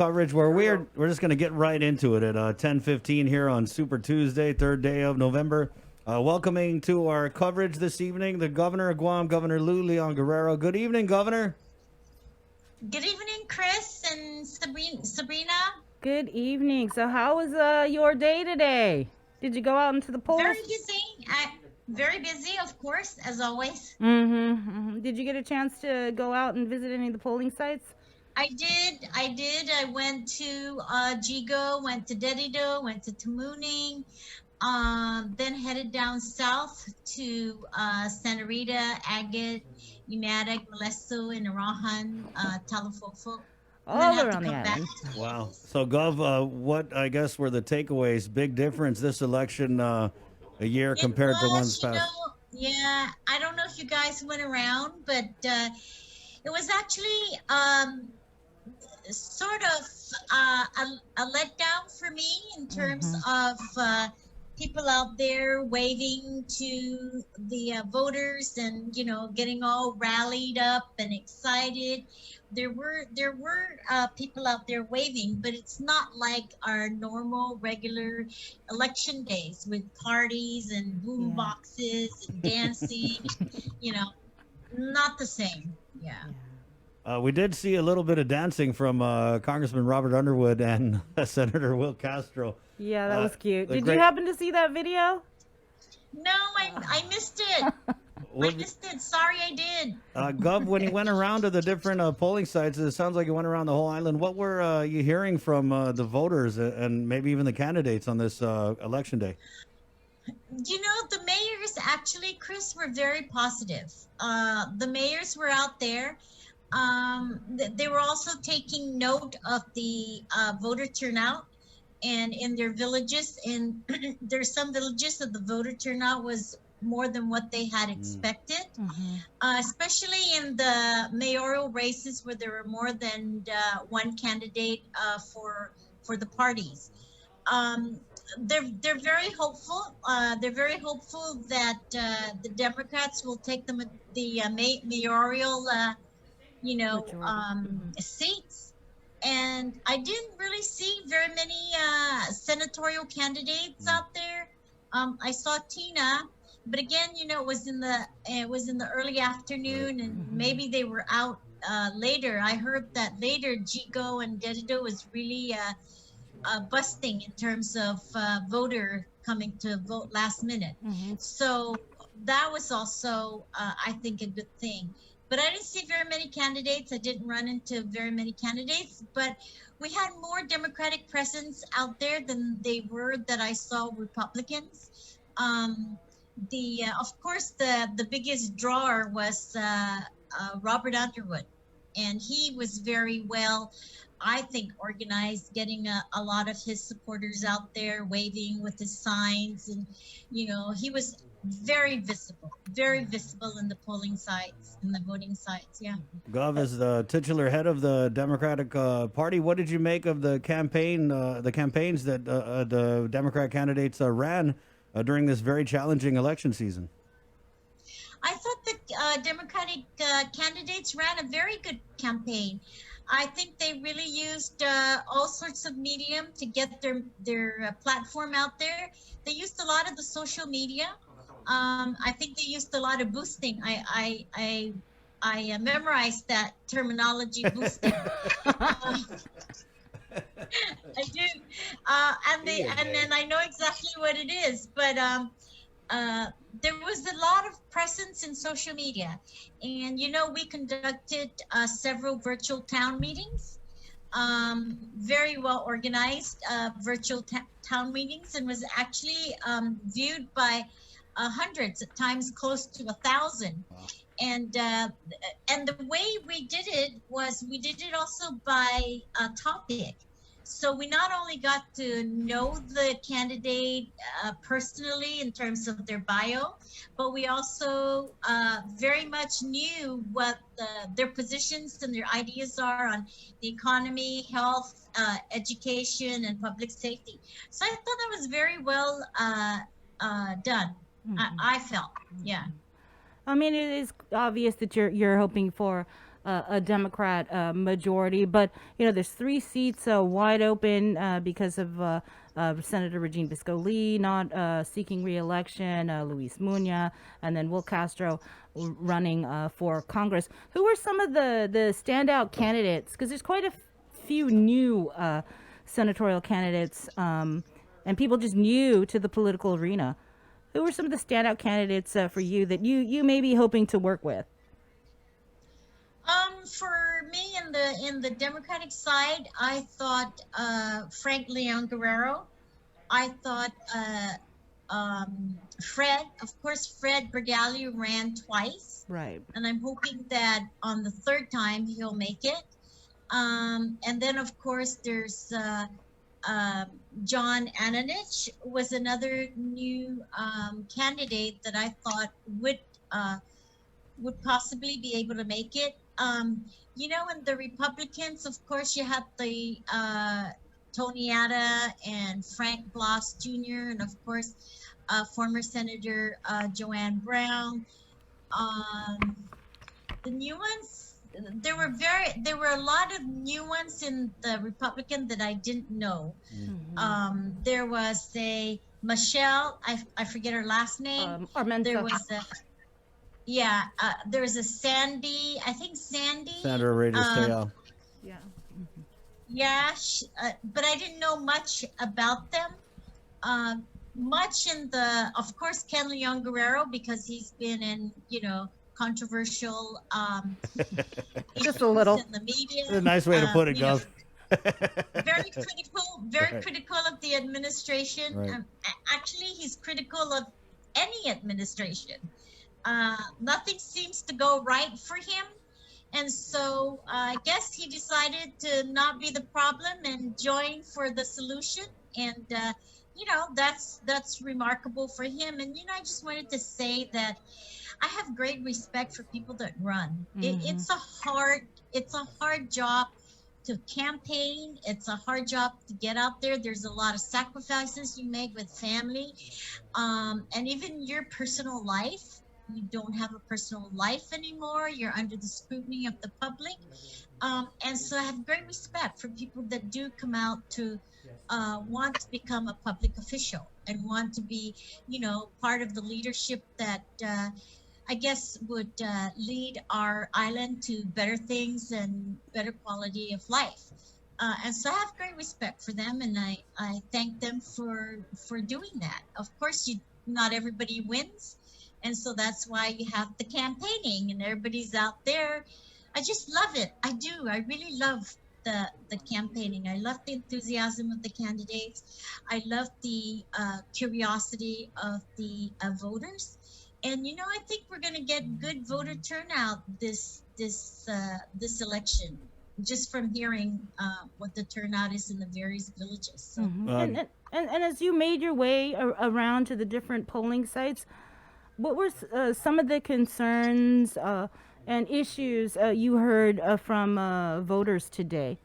Coverage where we're just going to get right into it at 10:15 here on Super Tuesday, third day of November. Welcoming to our coverage this evening, the Governor of Guam, Governor Leon Guerrero. Good evening, Governor. Good evening, Chris and Sabrina. Good evening. So how was your day today? Did you go out into the polls? Very busy. Very busy, of course, as always. Did you get a chance to go out and visit any of the polling sites? I did. I went to Jigo, went to Dedido, went to Tamuning, then headed down south to Santa Rita, Agate, United, Molesto, and Arahan, Talafofo. All around the island. Wow. So, Gov, what I guess were the takeaways? Big difference this election a year compared to one's past. Yeah, I don't know if you guys went around, but it was actually sort of a letdown for me in terms of people out there waving to the voters and getting all rallied up and excited. There were people out there waving, but it's not like our normal regular election days with parties and boom boxes and dancing. Not the same. Yeah. We did see a little bit of dancing from Congressman Robert Underwood and Senator Will Castro. Yeah, that was cute. Did you happen to see that video? No, I missed it. I missed it. Sorry, I did. Gov, when you went around to the different polling sites, it sounds like you went around the whole island. What were you hearing from the voters and maybe even the candidates on this election day? The mayors actually, Chris, were very positive. The mayors were out there. They were also taking note of the voter turnout and in their villages. And there's some villages that the voter turnout was more than what they had expected, especially in the mayoral races where there were more than one candidate for the parties. They're very hopeful. They're very hopeful that the Democrats will take the mayoral seats. And I didn't really see very many senatorial candidates out there. I saw Tina, but again, it was in the early afternoon, and maybe they were out later. I heard that later Jigo and Dedido was really busting in terms of voter coming to vote last minute. So that was also, I think, a good thing. But I didn't see very many candidates. I didn't run into very many candidates, but we had more Democratic presence out there than they were that I saw Republicans. Of course, the biggest drawer was Robert Underwood, and he was very well, I think, organized, getting a lot of his supporters out there waving with his signs, and he was very visible in the polling sites, in the voting sites. Yeah. Gov, is the titular head of the Democratic Party. What did you make of the campaigns that the Democrat candidates ran during this very challenging election season? I thought the Democratic candidates ran a very good campaign. I think they really used all sorts of medium to get their platform out there. They used a lot of the social media. I think they used a lot of boosting. I memorized that terminology, boosting. I do, and then I know exactly what it is. But there was a lot of presence in social media, and we conducted several virtual town meetings, very well organized virtual town meetings, and was actually viewed by hundreds, at times close to 1,000. Wow. And the way we did it was we did it also by topic. So we not only got to know the candidate personally in terms of their bio, but we also very much knew what their positions and their ideas are on the economy, health, education, and public safety. So I thought that was very well done. I felt, yeah. I mean, it is obvious that you're hoping for a Democrat majority. But there's 3 seats wide open because of Senator Regine Bisco-Lee not seeking re-election, Luis Muñoz, and then Will Castro running for Congress. Who are some of the standout candidates? Because there's quite a few new senatorial candidates and people just new to the political arena. Who are some of the standout candidates for you that you may be hoping to work with? For me, in the Democratic side, I thought Leon Guerrero. I thought Fred. Of course, Fred Bergali ran twice, Right. and I'm hoping that on the third time he'll make it. And then, of course, there's John Ananich was another new candidate that I thought would possibly be able to make it. In the Republicans, of course, you had the Tony Atta and Frank Bloss Jr., and of course, former Senator Joanne Brown. The new ones, there were a lot of new ones in the Republican that I didn't know. There was a Michelle, I forget her last name. Armenta. There was there was a Sandy, I think Sandy. Sandra Reyes Teal. Yeah. Yeah, but I didn't know much about them. Much of course, Ken Leon Guerrero, because he's been in, controversial Just a little. in the media. That's a nice way to put it, Gov. Very critical of the administration. Right. Actually, he's critical of any administration. Nothing seems to go right for him. And so I guess he decided to not be the problem and join for the solution. And, that's remarkable for him. And, I just wanted to say that I have great respect for people that run. It's a hard job to campaign. It's a hard job to get out there. There's a lot of sacrifices you make with family, and even your personal life. You don't have a personal life anymore. You're under the scrutiny of the public. And so I have great respect for people that do come out to want to become a public official and want to be, part of the leadership that I guess would lead our island to better things and better quality of life. And so I have great respect for them, and I thank them for doing that. Of course, not everybody wins. And so that's why you have the campaigning and everybody's out there. I just love it. I do. I really love the campaigning. I love the enthusiasm of the candidates. I love the curiosity of the voters. And, I think we're going to get good voter turnout this election, just from hearing what the turnout is in the various villages. So. And as you made your way around to the different polling sites, what were some of the concerns and issues you heard from voters today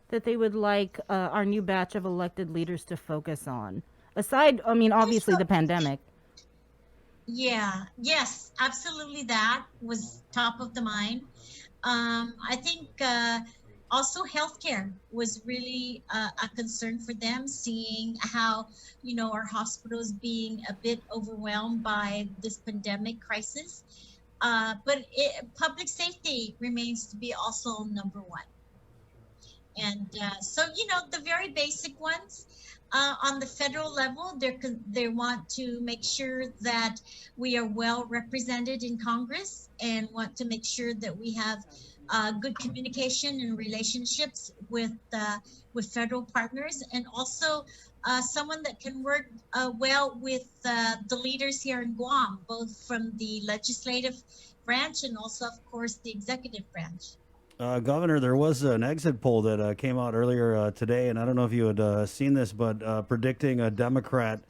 that they would like our new batch of elected leaders to focus on? Aside, obviously the pandemic. Yeah, yes, absolutely. That was top of the mind. I think also healthcare was really a concern for them, seeing how, our hospitals being a bit overwhelmed by this pandemic crisis. But public safety remains to be also number one. And so, the very basic ones. On the federal level, they want to make sure that we are well represented in Congress and want to make sure that we have good communication and relationships with federal partners, and also someone that can work well with the leaders here in Guam, both from the legislative branch and also, of course, the executive branch. Governor, there was an exit poll that came out earlier today, and I don't know if you had seen this, but predicting a Democrat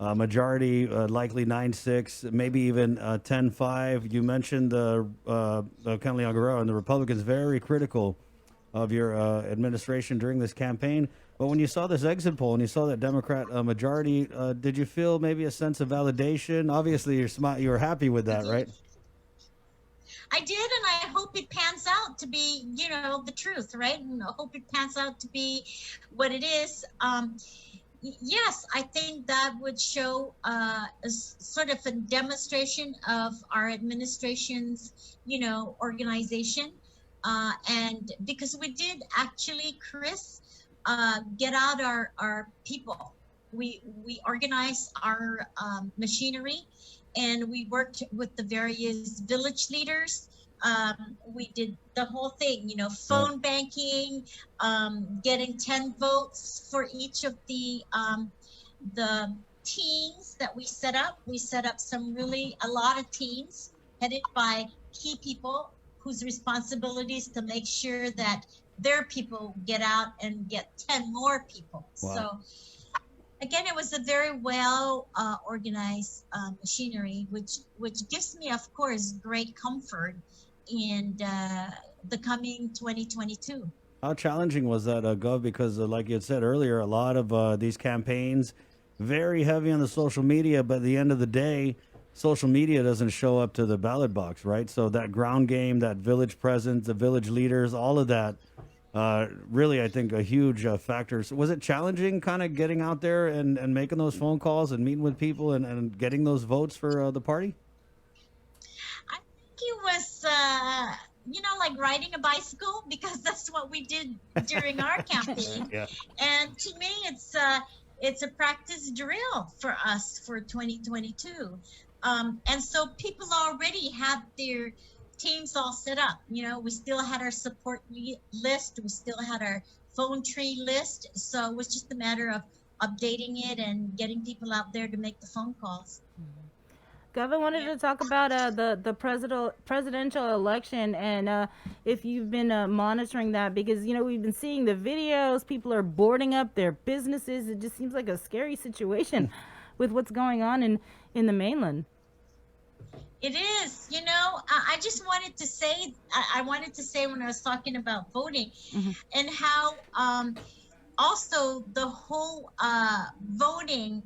majority, likely 9-6, maybe even 10-5. You mentioned Ken Leon Guerrero and the Republicans very critical of your administration during this campaign. But when you saw this exit poll and you saw that Democrat majority, did you feel maybe a sense of validation? Obviously, you were happy with that, right? I did, and I hope it pans out to be, the truth, right? And I hope it pans out to be what it is. Yes, I think that would show sort of a demonstration of our administration's, organization. And because we did actually, Chris, get out our people. We organized our machinery, and we worked with the various village leaders. We did the whole thing, Right. phone banking, getting 10 votes for each of the teams that we set up. We set up a lot of teams headed by key people whose responsibility is to make sure that their people get out and get 10 more people. Wow. So again, it was a very well organized machinery, which gives me, of course, great comfort in the coming 2022. How challenging was that, Gov? Because, like you had said earlier, a lot of these campaigns very heavy on the social media, but at the end of the day, social media doesn't show up to the ballot box, right? So that ground game, that village presence, the village leaders, all of that, really, I think, a huge factor. So was it challenging, kind of getting out there and making those phone calls and meeting with people and getting those votes for the party? I think it was, like riding a bicycle, because that's what we did during our campaign. Yeah. And to me, it's a practice drill for us for 2022. And so people already have their teams all set up. We still had our support list. We still had our phone tree list. So it was just a matter of updating it and getting people out there to make the phone calls. Gov, I wanted to talk about the presidential election, and if you've been monitoring that, because we've been seeing the videos. People are boarding up their businesses. It just seems like a scary situation with what's going on in the mainland. It is. I just wanted to say, I wanted to say when I was talking about voting, and how also the whole voting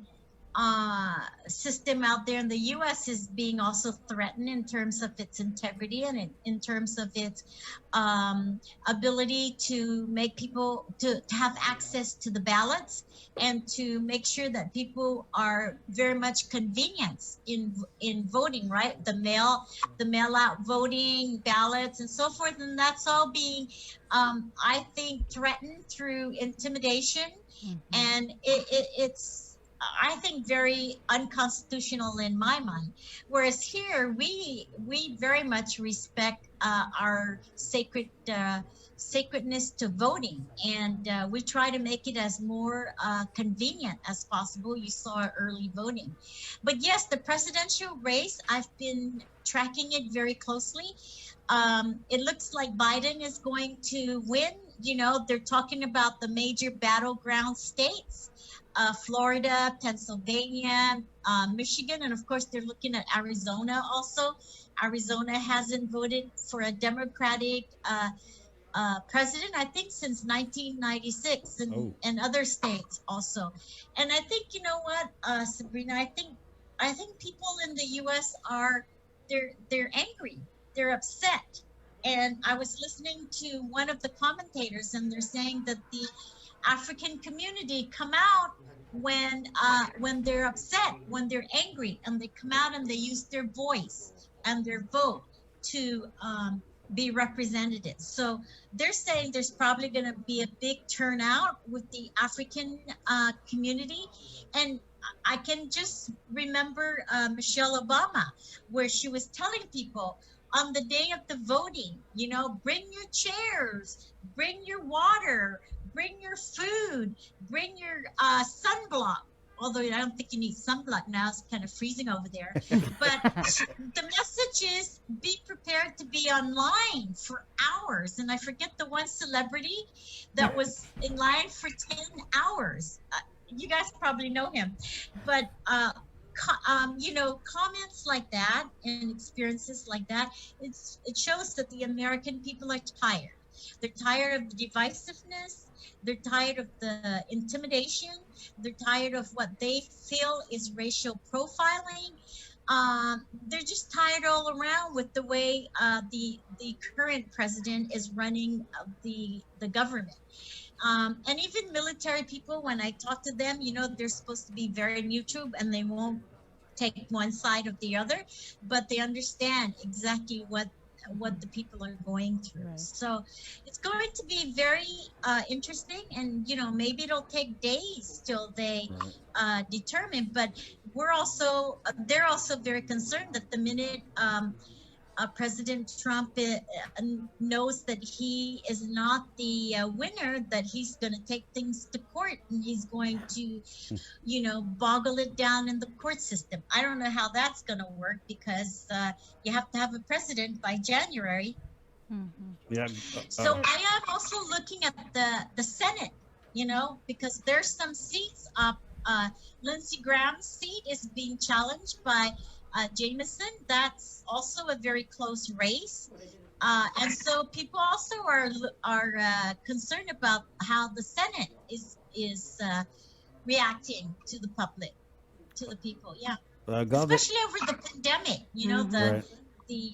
system out there in the U.S. is being also threatened in terms of its integrity and in terms of its ability to make people to have access to the ballots, and to make sure that people are very much convenienced in voting, right? The mail out voting, ballots, and so forth, and that's all being, I think, threatened through intimidation, and it's, I think, very unconstitutional in my mind. Whereas here, we very much respect our sacredness to voting, and we try to make it as more convenient as possible. You saw early voting, but yes, the presidential race, I've been tracking it very closely. It looks like Biden is going to win. They're talking about the major battleground states. Florida, Pennsylvania, Michigan, and of course they're looking at Arizona also. Arizona hasn't voted for a Democratic president, I think, since 1996, and other states also. And I think, Sabrina, I think people in the U.S. they're angry, they're upset. And I was listening to one of the commentators, and they're saying that the African community come out when they're upset, when they're angry, and they come out and they use their voice and their vote to be representative. So they're saying there's probably going to be a big turnout with the African community. And I can just remember Michelle Obama, where she was telling people on the day of the voting, bring your chairs, bring your water, bring your food, bring your sunblock. Although I don't think you need sunblock now, it's kind of freezing over there. But the message is be prepared to be online for hours. And I forget the one celebrity that was in line for 10 hours. You guys probably know him. But, comments like that and experiences like that, it shows that the American people are tired. They're tired of the divisiveness. They're tired of the intimidation. They're tired of what they feel is racial profiling. they're just tired all around with the way the current president is running the government. And even military people, when I talk to them, they're supposed to be very neutral and they won't take one side or the other, but they understand exactly what the people are going through. Right. So it's going to be very interesting, and maybe it'll take days till they determine. But they're also very concerned that the minute President Trump knows that he is not the winner, that he's going to take things to court and he's going to, boggle it down in the court system. I don't know how that's going to work because you have to have a president by January. Yeah. So I am also looking at the Senate, because there's some seats up. Lindsey Graham's seat is being challenged by Jameson. That's also a very close race, and so people also are concerned about how the Senate is reacting to the public, to the people. Yeah, especially over the pandemic. The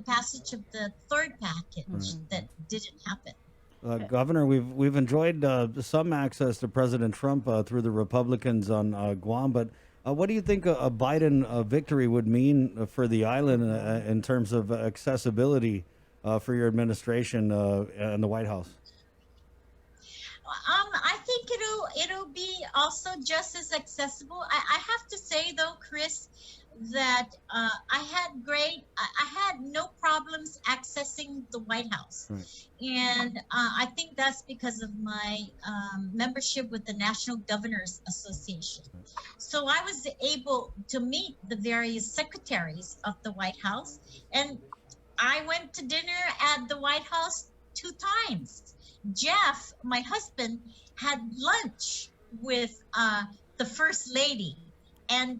passage of the third package that didn't happen. Governor, we've enjoyed some access to President Trump through the Republicans on Guam, but what do you think a Biden victory would mean for the island in terms of accessibility for your administration and the White House? I think it'll be also just as accessible. I have to say though, Chris, that I had no problems accessing the White House. And I think that's because of my membership with the National Governors Association. So I was able to meet the various secretaries of the White House, and I went to dinner at the White House 2 times. Jeff, my husband, had lunch with the First Lady and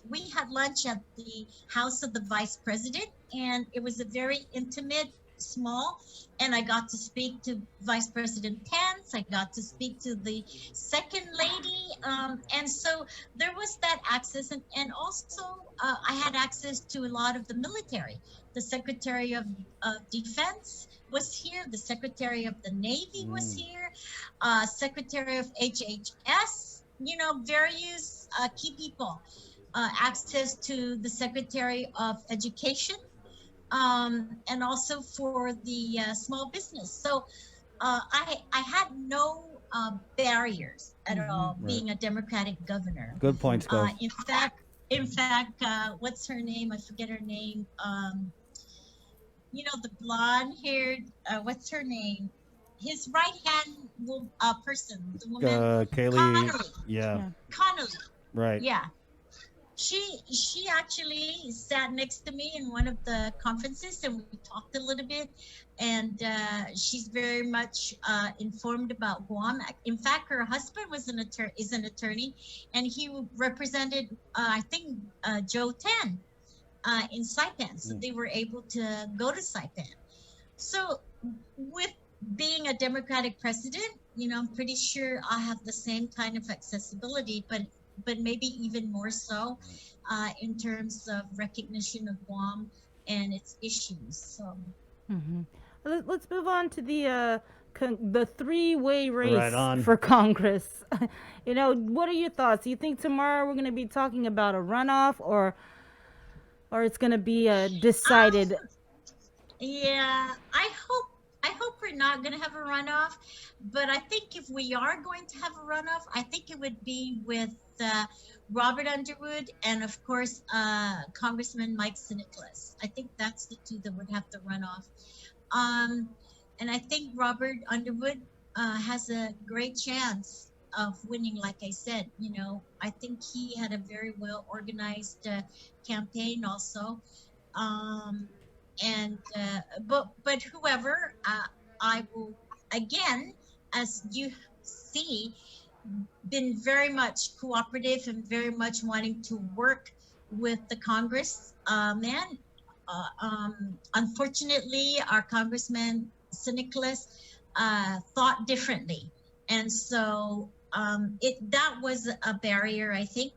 we had lunch at the house of the Vice President, and it was a very intimate, small, and I got to speak to Vice President Pence. I got to speak to the Second Lady, and so there was that access, and also I had access to a lot of the military. The Secretary of Defense was here, the Secretary of the Navy was here, Secretary of HHS, various key people, access to the Secretary of Education, and also for the small business. So I had no barriers at all being a Democratic governor. Good point, Scott. In fact, what's her name? I forget her name. The blonde-haired, what's her name? His right-hand person, the woman, Kaylee. Connolly. Yeah. Connolly. Right. Yeah. She actually sat next to me in one of the conferences, and we talked a little bit. And she's very much informed about Guam. In fact, her husband is an attorney, and he represented, I think, Joe Tan in Saipan. So they were able to go to Saipan. So with being a Democratic president, I'm pretty sure I have the same kind of accessibility, but maybe even more so in terms of recognition of Guam and its issues. So let's move on to the 3-way race Right on. for Congress. What are your thoughts? Do you think tomorrow we're going to be talking about a runoff, or it's going to be decided? Yeah, I hope we're not going to have a runoff, but I think if we are going to have a runoff, I think it would be with Robert Underwood and, of course, Congressman Mike Nicholas. I think that's the 2 that would have to run off. And I think Robert Underwood has a great chance of winning. Like I said, I think he had a very well organized campaign also. But whoever, I will, again, as you see, been very much cooperative and very much wanting to work with the Congress man. Unfortunately, our Congressman Nicholas thought differently, and so that was a barrier. I think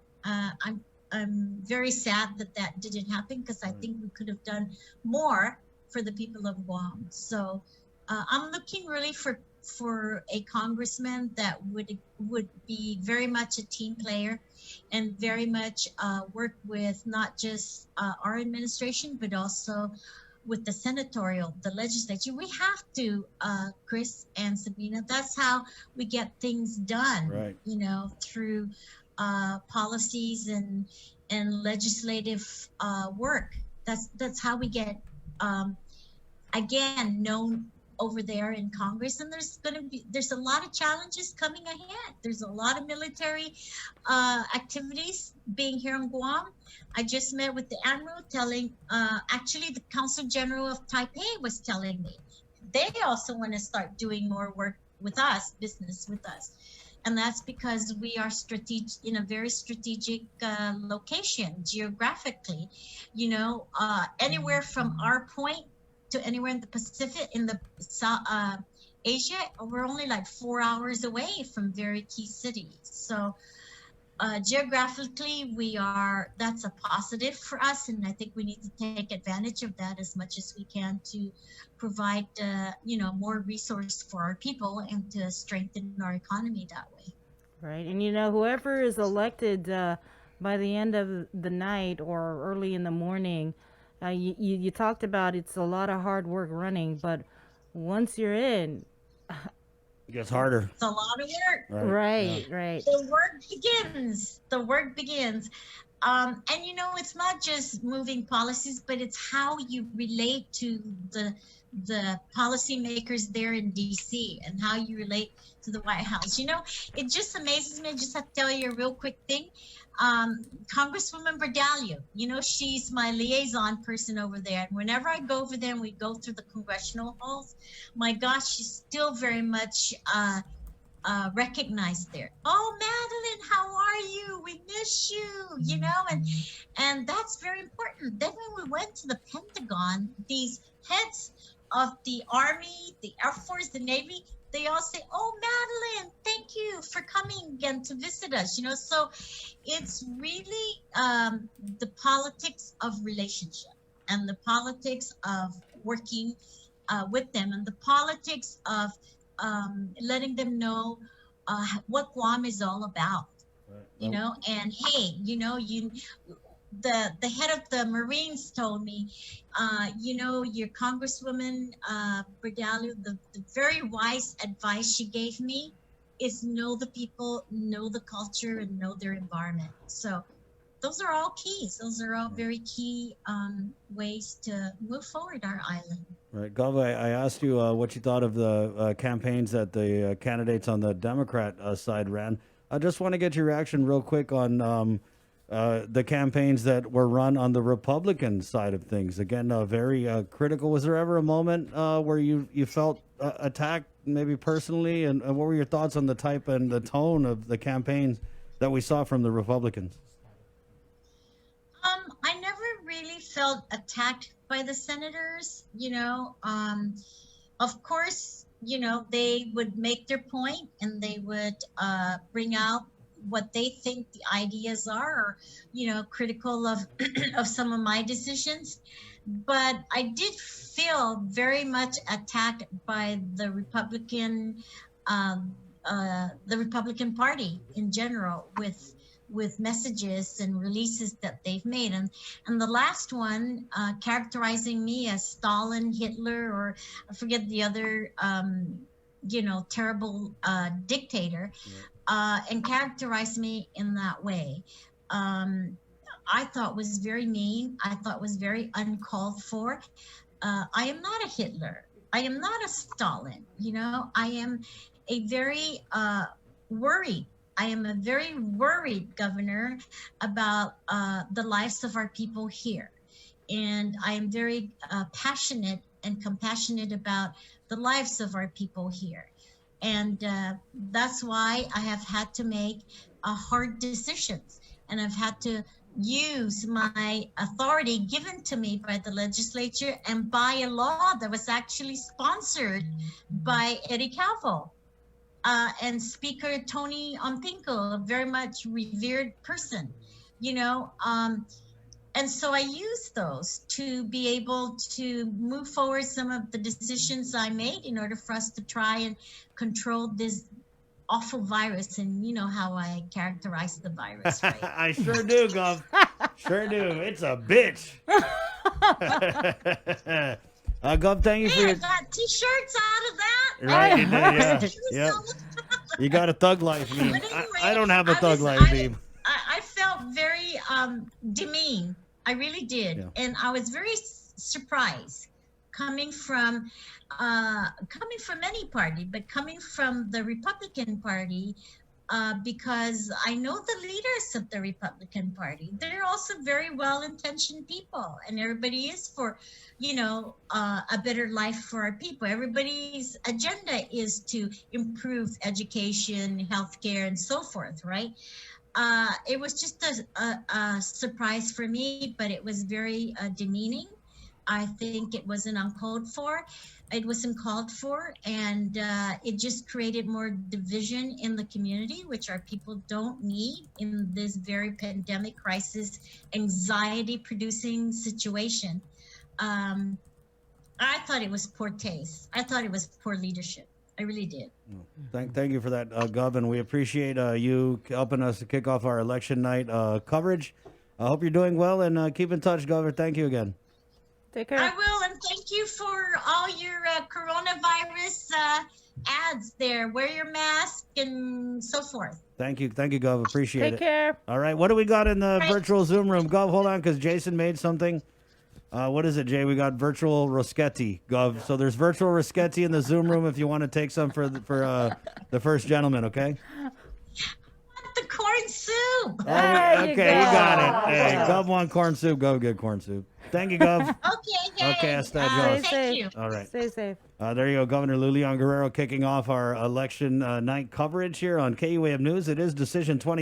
I'm very sad that that didn't happen, because I think we could have done more for the people of Guam. So I'm looking really for a congressman that would be very much a team player, and very much work with not just our administration, but also with the senatorial, the legislature. We have to, Chris and Sabina, that's how we get things done, Right. you know, through policies and legislative work. That's how we get, again, known over there in Congress. And there's a lot of challenges coming ahead. There's a lot of military activities being here in Guam. I just met with the admiral telling, actually the Consul General of Taipei was telling me they also want to start doing more work with us, business with us. And that's because we are strategic, in a very strategic location geographically, you know, anywhere from our point to anywhere in the Pacific, in the Asia, we're only like 4 hours away from very key cities. So geographically, that's a positive for us, and I think we need to take advantage of that as much as we can to provide, you know, more resource for our people and to strengthen our economy that way. Right. And you know, whoever is elected by the end of the night or early in the morning, you talked about it's a lot of hard work running, but once you're in, It gets harder. It's a lot of work. right, Yeah. right. The work begins. The work begins. And you know, it's not just moving policies, but it's how you relate to the policymakers there in DC, and how you relate to the White House. You know, it just amazes me. I just have to tell you a real quick thing. Congresswoman Berdalio, you know, she's my liaison person over there. And whenever I go over there and we go through the congressional halls, my gosh, she's still very much recognized there. Oh, Madeline, how are you? We miss you, you know, and that's very important. Then when we went to the Pentagon, these heads of the Army, the Air Force, the Navy, they all say, oh, Madeline, thank you for coming again to visit us, you know. So it's really the politics of relationship, and the politics of working with them, and the politics of letting them know what Guam is all about, you know. And hey, you know, the head of the Marines told me, you know, your Congresswoman Berdalio, the very wise advice she gave me is know the people, know the culture, and know their environment. So those are all keys. Those are all very key ways to move forward our island. Right. Gov, I asked you what you thought of the campaigns that the candidates on the Democrat side ran. I just want to get your reaction real quick on the campaigns that were run on the Republican side of things. Again, very critical. Was there ever a moment where you felt attacked, maybe personally? And what were your thoughts on the type and the tone of the campaigns that we saw from the Republicans? I never really felt attacked by the senators, you know. Of course, you know, they would make their point, and they would bring out what they think the ideas are, or, you know, critical of of some of my decisions. But I did feel very much attacked by the Republican Party in general, with messages and releases that they've made, and the last one characterizing me as Stalin, Hitler, or I forget the other you know, terrible dictator, and characterized me in that way. I thought was very mean. I thought was very uncalled for. I am not a Hitler. I am not a Stalin. You know, I am a very worried. I am a very worried governor about the lives of our people here. And I am very passionate and compassionate about the lives of our people here. And that's why I have had to make hard decisions. And I've had to use my authority given to me by the legislature and by a law that was actually sponsored by Eddie Calvo. And Speaker Tony Ompinko, a very much revered person. you know. And so I used those to be able to move forward some of the decisions I made in order for us to try and control this awful virus. And you know how I characterize the virus, right? I sure do, Gov. Sure do. It's a bitch. Gov, thank you for Hey, I your. got t-shirts out of that. Right, you did, yeah. T-shirts Yeah. out of- You got a thug life meme. But anyway, I don't have a I thug was- life meme. I felt very demeaned. I really did. Yeah. And I was very surprised coming from any party, but coming from the Republican Party, because I know the leaders of the Republican Party. They're also very well-intentioned people, and everybody is for, a better life for our people. Everybody's agenda is to improve education, healthcare, and so forth, right? It was just a surprise for me, but it was very demeaning. I think it wasn't uncalled for. It wasn't called for, and it just created more division in the community, which our people don't need in this very pandemic crisis, anxiety-producing situation. I thought it was poor taste. I thought it was poor leadership. I really did. Thank you for that, Gov, and we appreciate you helping us to kick off our election night coverage. I hope you're doing well, and keep in touch, Governor. Thank you again. Take care. I will, and thank you for all your coronavirus ads there. Wear your mask and so forth. Thank you, Gov. Appreciate Take it. care. All right, what do we got in the Right. virtual Zoom room, Gov? Hold on, because Jason made something. What is it, Jay? We got virtual Roschetti, Gov. So there's virtual Roschetti in the Zoom room if you want to take some for the first gentleman, okay? The corn soup. There you Okay, you go. got it. Hey, Gov want corn soup. Go get corn soup. Thank you, Gov. Okay, hey, Okay, that's that, Joe. Stay thank safe. you. All right. Stay safe. There you go, Governor Leon Guerrero kicking off our election night coverage here on KUAM News. It is Decision 2020.